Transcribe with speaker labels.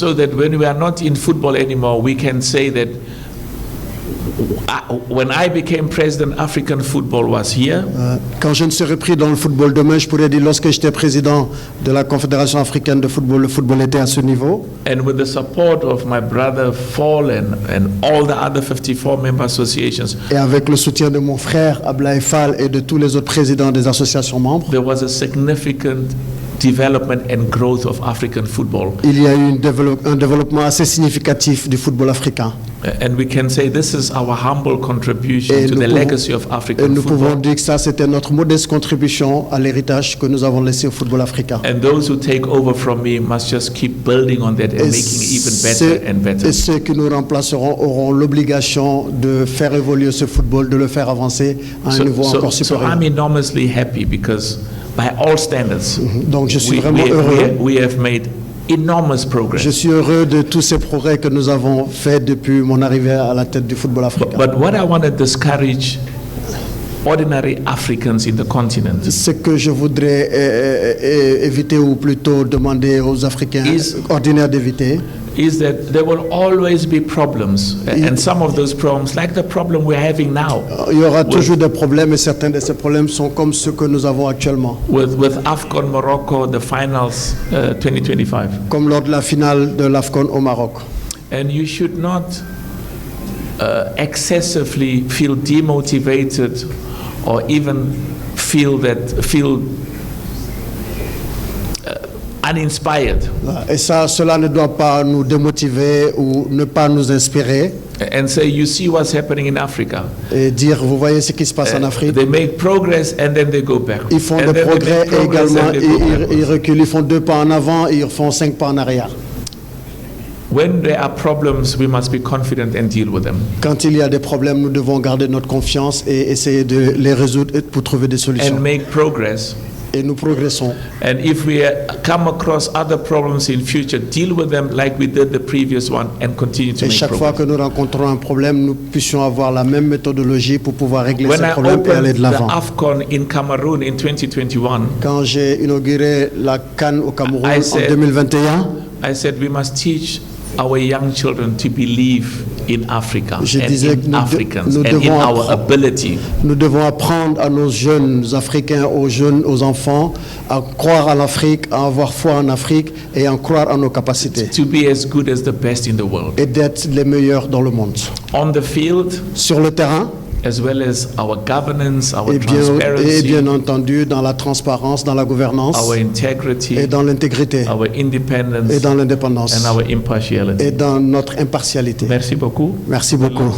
Speaker 1: So that when we are not in football anymore, we can say that when I became president, African football was here.
Speaker 2: Quand je ne serai pris dans le football demain, je pourrais dire lorsque j'étais président de la Confédération africaine de football, le football était à ce niveau.
Speaker 1: And with the support of my brother Fall and all the other 54 member associations,
Speaker 2: Et avec le soutien de mon frère Ablaye Fall et de tous les autres présidents des associations membres,
Speaker 1: there was a significant development and growth of African football.
Speaker 2: il y a eu un développement assez significatif du football africain.
Speaker 1: And we can say this is our humble contribution to the legacy of
Speaker 2: Et
Speaker 1: African
Speaker 2: nous pouvons
Speaker 1: football.
Speaker 2: dire que ça, c'était notre modeste contribution à l'héritage que nous avons laissé au football africain.
Speaker 1: And those who take over from me must just keep building on that and making even better and better.
Speaker 2: Et ceux que nous remplacerons auront l'obligation de faire évoluer ce football, de le faire avancer à un niveau encore
Speaker 1: So
Speaker 2: supérieur.
Speaker 1: I'm enormously happy because by all standards,
Speaker 2: Donc je suis vraiment heureux.
Speaker 1: we have made enormous progress.
Speaker 2: Je suis heureux de tous ces progrès que nous avons faits depuis mon arrivée à la tête du football africain.
Speaker 1: But what I want to discourage ordinary Africans in the continent
Speaker 2: Ce que je voudrais éviter, ou plutôt demander aux Africains ordinaires d'éviter,
Speaker 1: is that there will always be problems, and some of those problems, like the problem we're having now,
Speaker 2: il y aura toujours des problèmes, et certains de ces problèmes sont comme ceux que nous avons actuellement.
Speaker 1: with AFCON Morocco, the finals 2025.
Speaker 2: Comme lors de la finale de l'AFCON au Maroc.
Speaker 1: And you should not excessively feel demotivated or even feel uninspired
Speaker 2: Et ça, cela ne doit pas nous démotiver ou ne pas nous inspirer
Speaker 1: and say, you see what's happening in Africa.
Speaker 2: et dire, vous voyez ce qui se passe en Afrique.
Speaker 1: They make progress and then they go back.
Speaker 2: Ils font
Speaker 1: And
Speaker 2: des
Speaker 1: then they
Speaker 2: progrès
Speaker 1: make
Speaker 2: et
Speaker 1: progress
Speaker 2: également
Speaker 1: and they go backwards.
Speaker 2: ils reculent, ils font 2 pas en avant et ils font 5 pas en arrière.
Speaker 1: When there are problems, we must be confident and deal with them.
Speaker 2: Quand il y a des problèmes, nous devons garder notre confiance et essayer de les résoudre pour trouver des solutions.
Speaker 1: And make progress.
Speaker 2: Et nous progressons.
Speaker 1: And if we come across other problems in future, deal with them like we did the previous one and continue to
Speaker 2: Et
Speaker 1: make
Speaker 2: chaque fois
Speaker 1: progress.
Speaker 2: que nous rencontrons un problème, nous puissions avoir la même méthodologie pour pouvoir régler
Speaker 1: When
Speaker 2: ce
Speaker 1: I
Speaker 2: problème et aller
Speaker 1: opened
Speaker 2: de l'avant.
Speaker 1: the AFCON in Cameroon in 2021,
Speaker 2: Quand j'ai inauguré la CAN au Cameroun
Speaker 1: I
Speaker 2: en
Speaker 1: said-
Speaker 2: 2021,
Speaker 1: I said we must teach our young children to believe in Africa
Speaker 2: Je
Speaker 1: and
Speaker 2: disais que
Speaker 1: in Africans
Speaker 2: nous
Speaker 1: and in
Speaker 2: devons
Speaker 1: our
Speaker 2: apprendre-
Speaker 1: ability.
Speaker 2: nous devons apprendre à nos jeunes Africains, aux enfants, à croire en l'Afrique, à avoir foi en Afrique et à croire en nos capacités.
Speaker 1: To be as good as the best in the world.
Speaker 2: Et d'être les meilleurs dans le monde.
Speaker 1: On the field,
Speaker 2: Sur le terrain,
Speaker 1: as well as our governance, our
Speaker 2: et
Speaker 1: transparency,
Speaker 2: bien entendu dans la transparence, dans la gouvernance,
Speaker 1: our integrity,
Speaker 2: et dans l'intégrité,
Speaker 1: our independence,
Speaker 2: et dans l'indépendance,
Speaker 1: and our impartiality.
Speaker 2: et dans notre impartialité.
Speaker 1: Merci beaucoup.
Speaker 2: Merci beaucoup.